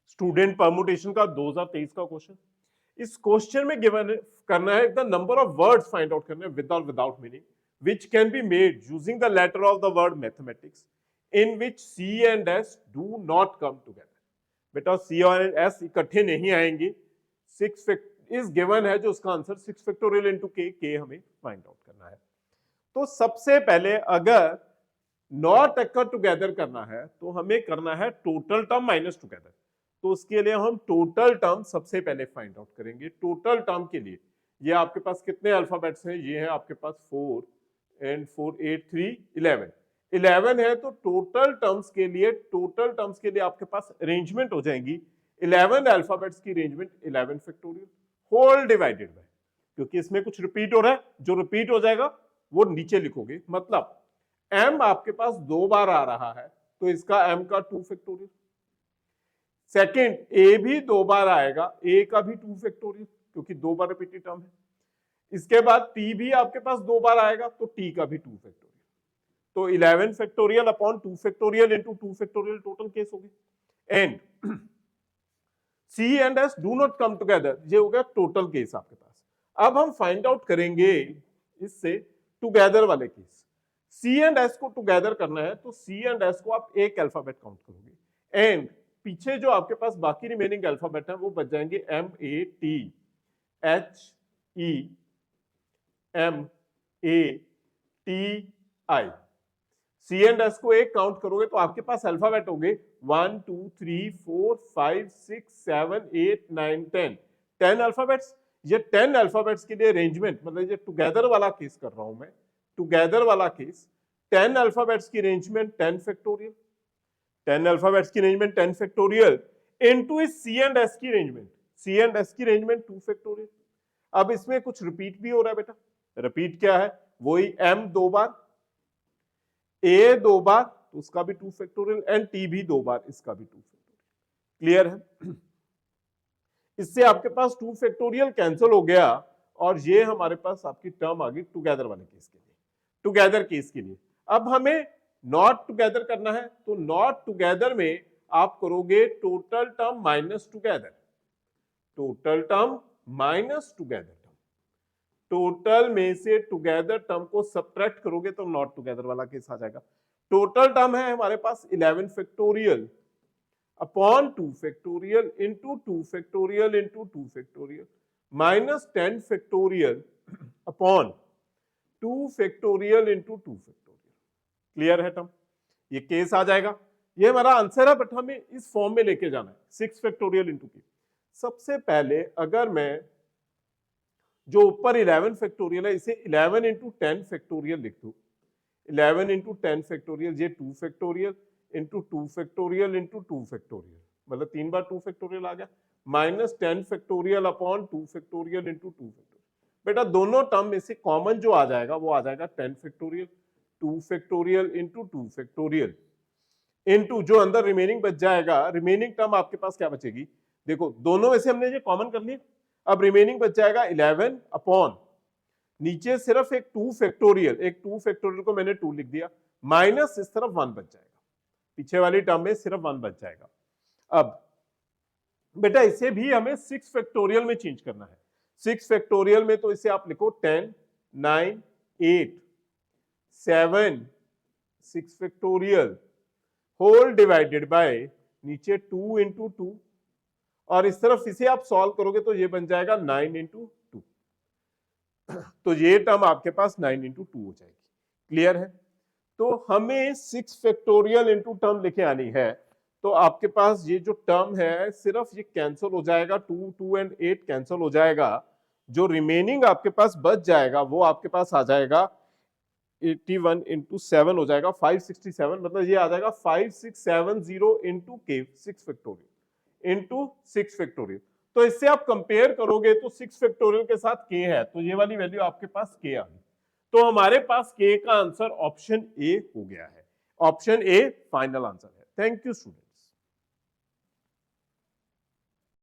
Student permutation का 2023 का question. इस क्वेश्चन में गिवन करना है the number of words find out करना है विद और without meaning which can be made using the letter of the word mathematics in which C and S do not come together। बेटा C और S इकट्ठे नहीं आएंगे। 6 इस given है जो उसका आंसर 6 फैक्टोरियल इंटू के हमें फाइंड आउट करना है। तो सबसे पहले अगर नॉट अकर टुगेदर करना है तो हमें करना है टोटल टर्म माइनस टुगेदर। तो उसके लिए हम टोटल टर्म सबसे पहले फाइंड आउट करेंगे। टोटल टर्म के लिए ये आपके पास कितने अल्फाबेट्स हैं? ये है आपके पास 4 and 4 8 3 11 है। तो टोटल टर्म्स के लिए आपके पास अरेंजमेंट हो जाएंगी 11 अल्फाबेट्स की arrangement 11 factorial whole divided by, क्योंकि इसमें कुछ रिपीट हो रहा है, जो रिपीट हो जाएगा वो नीचे लिखोगे। मतलब m आपके पास 2 बार आ रहा है तो इसका m का 2 फैक्टोरियल। सेकेंड a भी 2 बार आएगा, a का भी 2 फैक्टोरियल क्योंकि 2 बार रिपीटेड टर्म है। इसके बाद t भी आपके पास 2 बार आएगा तो t का भी 2 फैक्टोरियल। तो 11 factorial upon 2 factorial into 2 factorial total case होगी। And C and S do not come together, ये हो गया टोटल केस आपके पास। अब हम फाइंड आउट करेंगे इससे टुगेदर वाले केस। C एंड S को टुगेदर करना है तो C एंड S को आप एक अल्फाबेट काउंट करोगे एंड पीछे जो आपके पास बाकी रिमेनिंग अल्फाबेट है वो बच जाएंगे MATHEMATI। C एंड S को एक काउंट करोगे तो आपके पास अल्फाबेट होंगे 1 2 3 4 5 6 7 8 9 10 10 अल्फाबेट्स। ये 10 अल्फाबेट्स के लिए अरेंजमेंट, मतलब ये टुगेदर वाला केस कर रहा हूं मैं, टुगेदर वाला केस 10 अल्फाबेट्स की अरेंजमेंट 10 फैक्टोरियल, 10 अल्फाबेट्स की अरेंजमेंट 10 फैक्टोरियल इनटू इस C एंड S की अरेंजमेंट, C एंड S की अरेंजमेंट 2 फैक्टोरियल। अब इसमें कुछ रिपीट भी हो रहा है बेटा। रिपीट क्या है? वही m 2 बार, a 2 बार तो उसका भी 2 फैक्टोरियल एंड t भी 2 बार, इसका भी 2 फैक्टोरियल। क्लियर है? इससे आपके पास 2 फैक्टोरियल कैंसिल हो गया और ये हमारे पास आपकी टर्म आ गई टुगेदर वाले केस के लिए, टुगेदर केस के लिए। अब हमें नॉट टुगेदर करना है तो नॉट टुगेदर में आप करोगे total term minus together, total term minus together term. Total में से टुगेदर टर्म को सब्ट्रैक्ट करोगे तो नॉट टुगेदर वाला केस आ जाएगा। टोटल टर्म है हमारे पास 11 factorial upon 2 factorial into 2 factorial into 2 factorial minus 10 factorial upon 2 factorial into 2 factorial. Clear है टर्म? ये केस आ जाएगा। ये हमारा आंसर है बट हमें इस फॉर्म में लेके जाना है 6 फैक्टोरियल इंटू के। सबसे पहले अगर मैं जो ऊपर 11 फैक्टोरियल है इसे 11 इंटू 10 फैक्टोरियल लिख दो। 11 इंटू 10 फैक्टोरियल, ये 2 factorial into 2 factorial into 2 factorial, मतलब 3 बार 2 फैक्टोरियल आ गया, minus 10 factorial upon 2 factorial into 2 factorial. बेटा दोनों टर्म में से कॉमन जो आ जाएगा वो आ जाएगा 10 factorial, 2 factorial into 2 factorial into जो अंदर रिमेनिंग बच जाएगा। रिमेनिंग टर्म आपके पास क्या बचेगी? देखो दोनों में से हमने ये कॉमन कर लिया, अब रिमेनिंग बच जाएगा 11 अपॉन नीचे सिर्फ एक 2 फैक्टोरियल, एक 2 फैक्टोरियल को मैंने 2 लिख दिया, माइनस इस तरफ 1 बच जाएगा, पीछे वाली टर्म में सिर्फ 1 बच जाएगा। अब बेटा इसे भी हमें 6 फैक्टोरियल में चेंज करना है। 6 फैक्टोरियल में तो इसे आप लिखो 10 9 8 7 6 फैक्टोरियल होल डिवाइडेड बाय नीचे 2 इंटू 2 और इस तरफ इसे आप सॉल्व करोगे तो ये बन जाएगा 9 इंटू 2। तो ये टर्म आपके पास 9 इंटू 2 हो जाएगी। क्लियर है? तो हमें 6 फैक्टोरियल इंटू टर्म लिखे आनी है। तो आपके पास ये जो टर्म है सिर्फ ये कैंसिल हो जाएगा, 2 2 एंड 8 कैंसिल हो जाएगा, जो रिमेनिंग आपके पास बच जाएगा वो आपके पास आ जाएगा 81 इंटू 7 हो जाएगा 567, मतलब ये आ जाएगा 5670 इंटू के 6 फैक्टोरियल इंटू 6 फैक्टोरियल। तो इससे आप कंपेयर करोगे तो 6 फैक्टोरियल के साथ के है तो ये वाली वैल्यू आपके पास के आ गई। तो हमारे पास के का आंसर ऑप्शन ए हो गया है। ऑप्शन ए फाइनल आंसर है। Thank you student.